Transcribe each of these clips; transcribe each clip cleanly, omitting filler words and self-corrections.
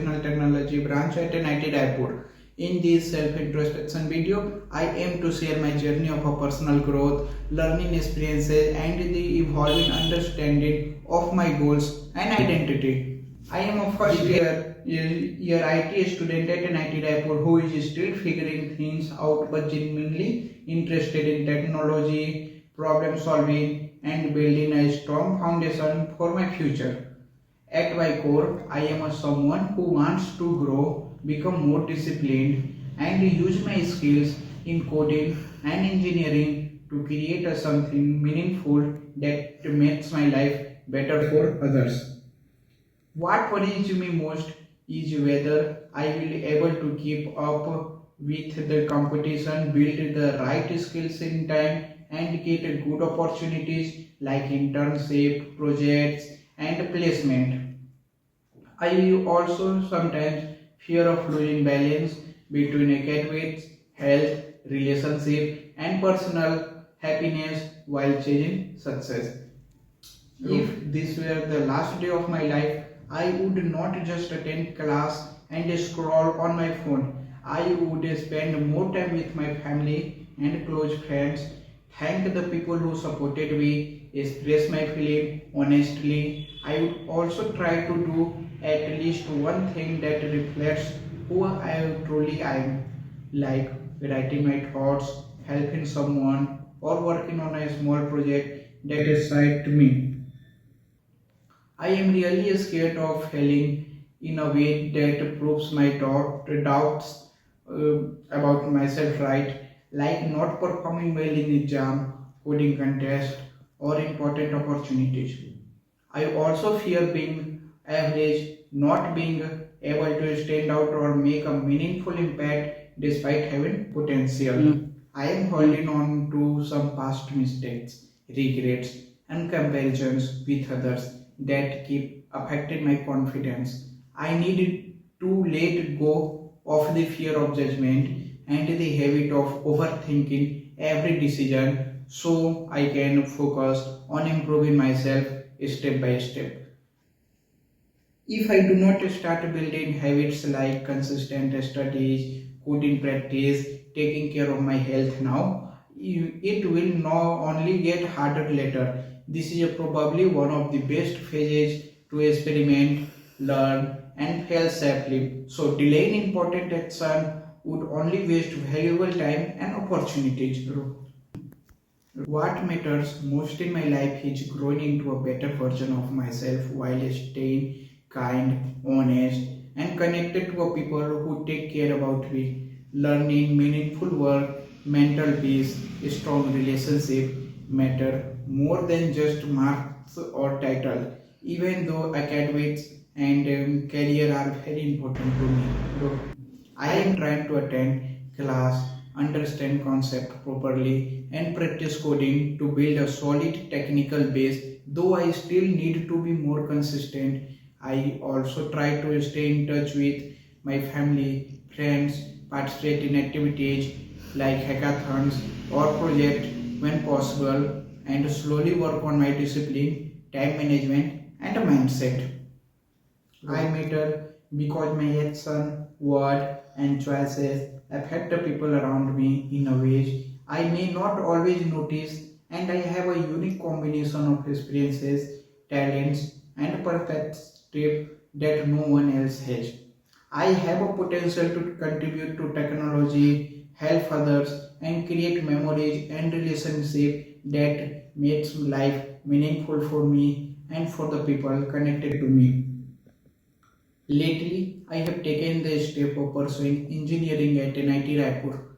Informational Technology branch at NIT Raipur. In this self-introspection video, I aim to share my journey of a personal growth, learning experiences and the evolving understanding of my goals and identity. I am a first year IT student at NIT Raipur who is still figuring things out but genuinely interested in technology, problem solving and building a strong foundation for my future. At my core, I am a someone who wants to grow, become more disciplined, and use my skills in coding and engineering to create a something meaningful that makes my life better for others. What worries me most is whether I will be able to keep up with the competition, build the right skills in time, and get good opportunities like internship, projects, and placement. I also sometimes fear of losing balance between academics, health, relationship, and personal happiness while chasing success. If this were the last day of my life, I would not just attend class and scroll on my phone. I would spend more time with my family and close friends, thank the people who supported me, express my feeling honestly. I would also try to do at least one thing that reflects who I truly am, like writing my thoughts, helping someone, or working on a small project that excites me. I am really scared of failing in a way that proves my doubts about myself right, like not performing well in exam, coding contest, or important opportunities. I also fear being average, not being able to stand out or make a meaningful impact despite having potential. I am holding on to some past mistakes, regrets, and comparisons with others that keep affecting my confidence. I need to let go of the fear of judgment and the habit of overthinking every decision so I can focus on improving myself step by step. If I do not start building habits like consistent studies, coding practice, taking care of my health now, it will not only get harder later. This is probably one of the best phases to experiment, learn, and fail safely. So, delaying important action would only waste valuable time and opportunities. What matters most in my life is growing into a better version of myself while staying kind, honest, and connected to a people who take care about me. Learning meaningful work, mental peace, strong relationship matter more than just marks or title. Even though academics and career are very important to me. I am trying to attend class, understand concept properly, and practice coding to build a solid technical base. Though I still need to be more consistent, I also try to stay in touch with my family, friends, participate in activities like hackathons or projects when possible, and slowly work on my discipline, time management, and mindset. I matter because my action, word, and choices affect the people around me in a ways I may not always notice, and I have a unique combination of experiences, talents, and perspective that no one else has. I have a potential to contribute to technology, help others, and create memories and relationships that makes life meaningful for me and for the people connected to me. Lately, I have taken the step of pursuing engineering at NIT Raipur,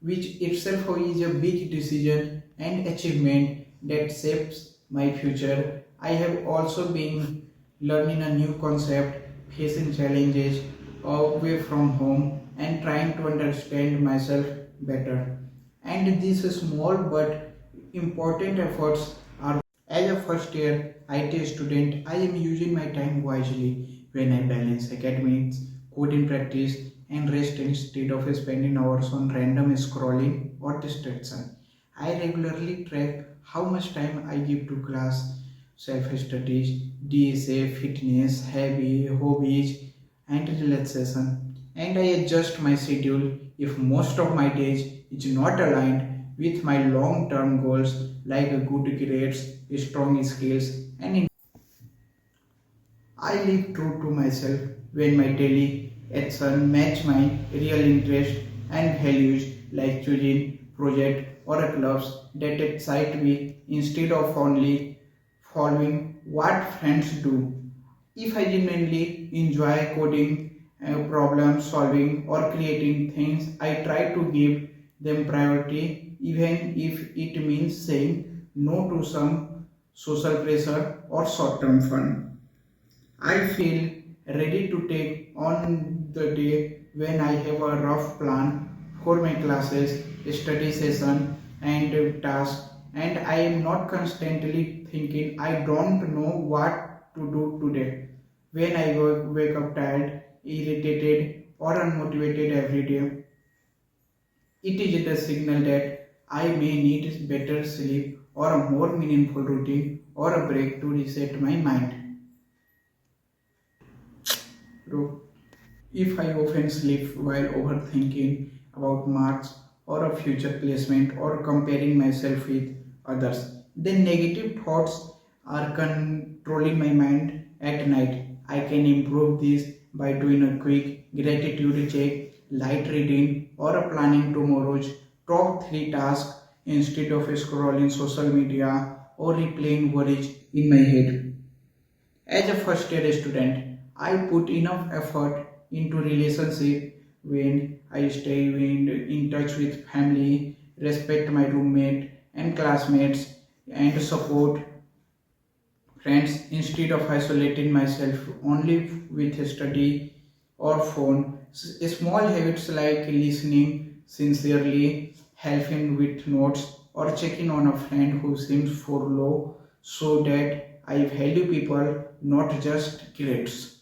which itself is a big decision and achievement that shapes my future. I have also been learning a new concept, facing challenges away from home, and trying to understand myself better. And these small but important efforts are as a first year IT student, I am using my time wisely when I balance academics, coding practice, and rest instead of spending hours on random scrolling or distraction. I regularly track how much time I give to class, self studies, DSA, fitness, hobbies, and relaxation, and I adjust my schedule if most of my days is not aligned with my long-term goals like good grades, strong skills, and I live true to myself when my daily action match my real interest and values like choosing project or clubs that excite me instead of only following what friends do. If I genuinely enjoy coding, problem solving, or creating things, I try to give them priority, even if it means saying no to some social pressure or short term fun. I feel ready to take on the day when I have a rough plan for my classes, study session, and task, and I am not constantly thinking I don't know what to do today. When I wake up tired, irritated, or unmotivated every day, it is a signal that I may need better sleep or a more meaningful routine or a break to reset my mind. Bro, if I often sleep while overthinking about marks or a future placement or comparing myself with others, then negative thoughts are controlling my mind at night. I can improve this by doing a quick gratitude check, light reading, or a planning tomorrow's top 3 tasks instead of scrolling social media or replaying worries in my head. As a first year student, I put enough effort into relationship when I stay in touch with family, respect my roommate and classmates, and support friends instead of isolating myself only with study or phone. Small habits like listening sincerely, helping with notes, or checking on a friend who seems for low so that I value people, not just grades.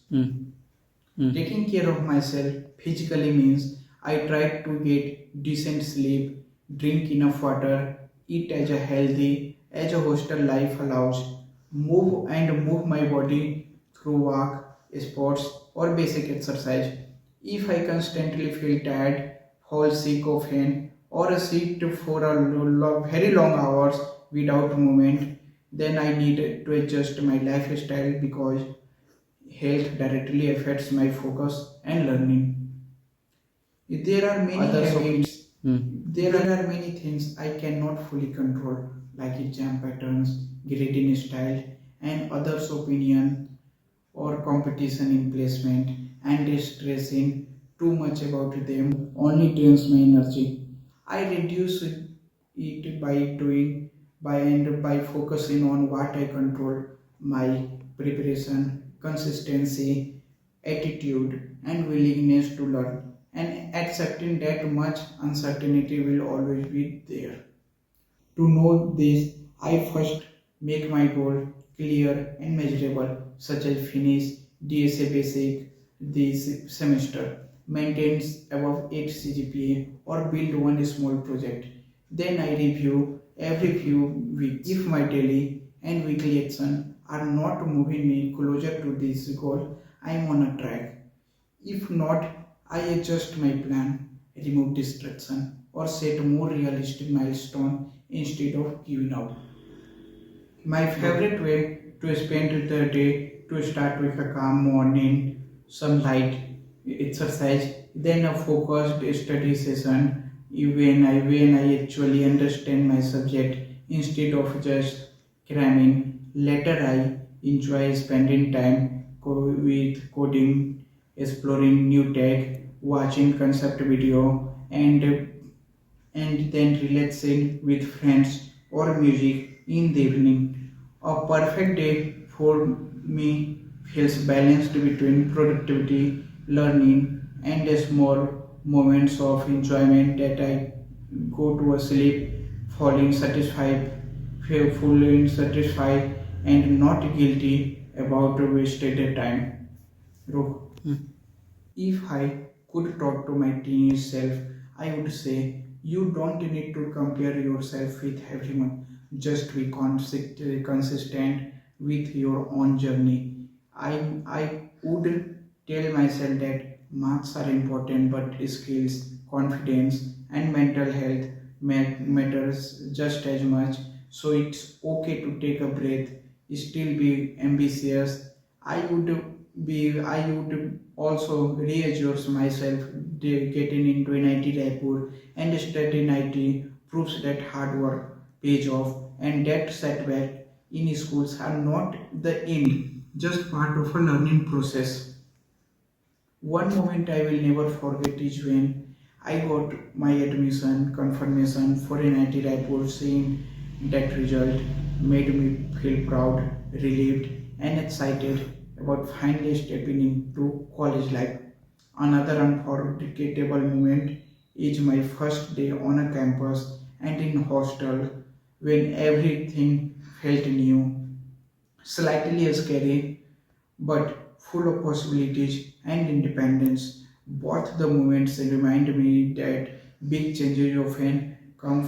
Taking care of myself physically means I try to get decent sleep, drink enough water, eat as a healthy as a hostel life allows, move my body through walk, sports or basic exercise. If I constantly feel tired, fall sick often, or sit for a very long hours without movement, then I need to adjust my lifestyle because health directly affects my focus and learning. There are many Others' habits, there are many things I cannot fully control, like exam patterns, grading style, and others' opinion or competition in placement, and stressing too much about them only drains my energy. I reduce it by focusing on what I control, my preparation, consistency, attitude, and willingness to learn, and accepting that much uncertainty will always be there. To know this, I first make my goal clear and measurable, such as finish DSA Basic this semester, maintain above 8 CGPA, or build one small project. Then I review every few weeks if my daily and weekly action are not moving me closer to this goal. I am on a track. If not, I adjust my plan, remove distraction, or set more realistic milestone instead of giving up. My favorite way to spend the day to start with a calm morning, some light exercise, then a focused study session when I actually understand my subject instead of just cramming. Later I enjoy spending time with coding, exploring new tech, watching concept video, and then relaxing with friends or music in the evening. A perfect day for me feels balanced between productivity, learning, and the small moments of enjoyment that I go to sleep feeling satisfied, feel fully satisfied, and not guilty about wasted time. Ruh. If I could talk to my teenage self, I would say you don't need to compare yourself with everyone. Just be consistent with your own journey. I would tell myself that marks are important, but skills, confidence, and mental health matters just as much. So it's okay to take a breath, still be ambitious. I would also reassure myself that getting into NIT Raipur and studying IT proves that hard work pays off, and that setback in schools are not the end, just part of a learning process. One moment I will never forget is when I got my admission confirmation for NIT Raipur. Seeing that result made me feel proud, relieved, and excited about finally stepping into college life. Another unforgettable moment is my first day on a campus and in hostel when everything felt new, slightly scary, but full of possibilities and independence. Both the moments remind me that big changes often come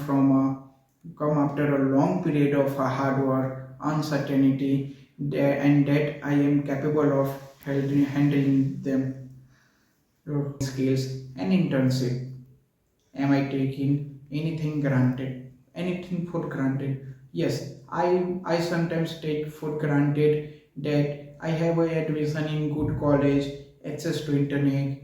after a long period of hard work, uncertainty, and that I am capable of handling them. Skills and internship. Am I taking anything for granted? Yes, I sometimes take for granted that I have a admission in good college, access to internet,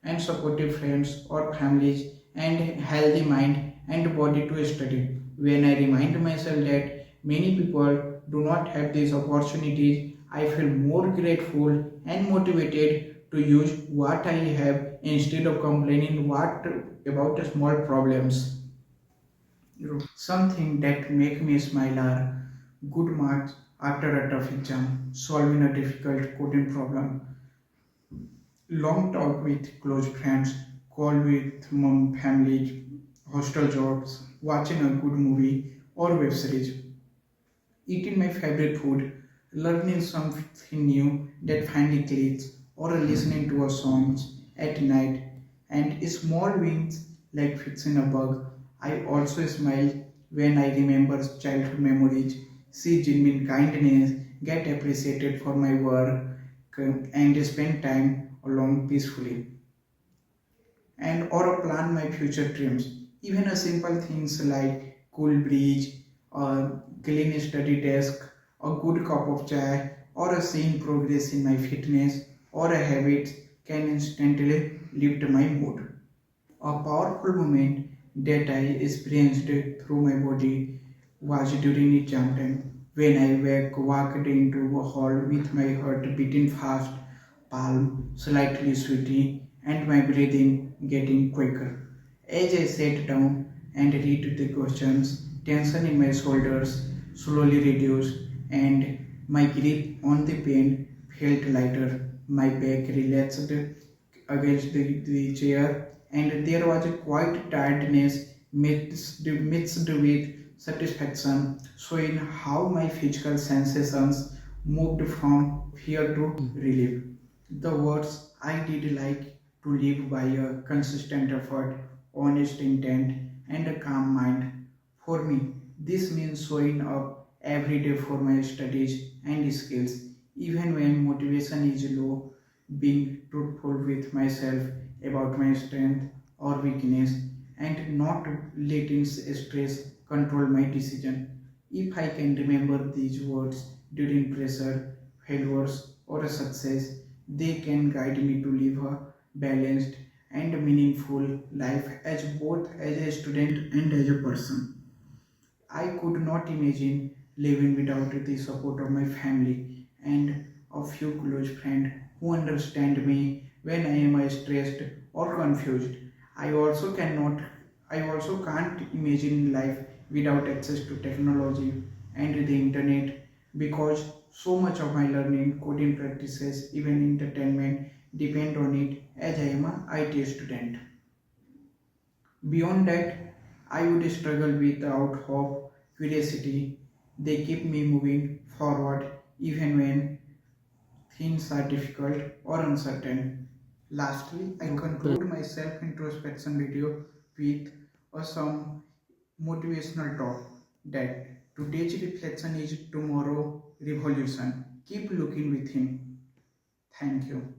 and supportive friends or families, and healthy mind and body to study. When I remind myself that many people do not have these opportunities, I feel more grateful and motivated to use what I have instead of complaining what about the small problems. Something that make me smile are good marks after a tough exam, solving a difficult coding problem, long talk with close friends, call with mom, family, hostel jobs, watching a good movie or web series, eating my favorite food, learning something new that finally clicks, or listening to a songs at night, and small wins like fixing a bug. I also smile when I remember childhood memories, see genuine kindness, get appreciated for my work, and spend time alone peacefully and or plan my future dreams. Even a simple things like cool breeze, a clean study desk, a good cup of chai, or a seeing progress in my fitness or a habit can instantly lift my mood. A powerful moment that I experienced through my body was during exam time when I walked into a hall with my heart beating fast, palm slightly sweaty, and my breathing getting quicker. As I sat down and read the questions, tension in my shoulders slowly reduced, and my grip on the pen felt lighter. My back relaxed against the chair, and there was a quiet tiredness mixed with satisfaction, showing how my physical sensations moved from fear to relief. The words I did like to live by a consistent effort, honest intent, and a calm mind. For me, this means showing up every day for my studies and skills, even when motivation is low, being truthful with myself about my strength or weakness, and not letting stress control my decision. If I can remember these words during pressure, failures, or a success, they can guide me to live a balanced and meaningful life as both as a student and as a person. I could not imagine living without the support of my family and a few close friends who understand me when I am stressed or confused. I also cannot I also can't imagine life without access to technology and the internet because so much of my learning, coding practices, even entertainment depend on it as I am a IT student. Beyond that, I would struggle without hope, curiosity. They keep me moving forward even when things are difficult or uncertain. Lastly, I conclude my self introspection video with some motivational talk that today's reflection is tomorrow revolution. Keep looking within. Thank you.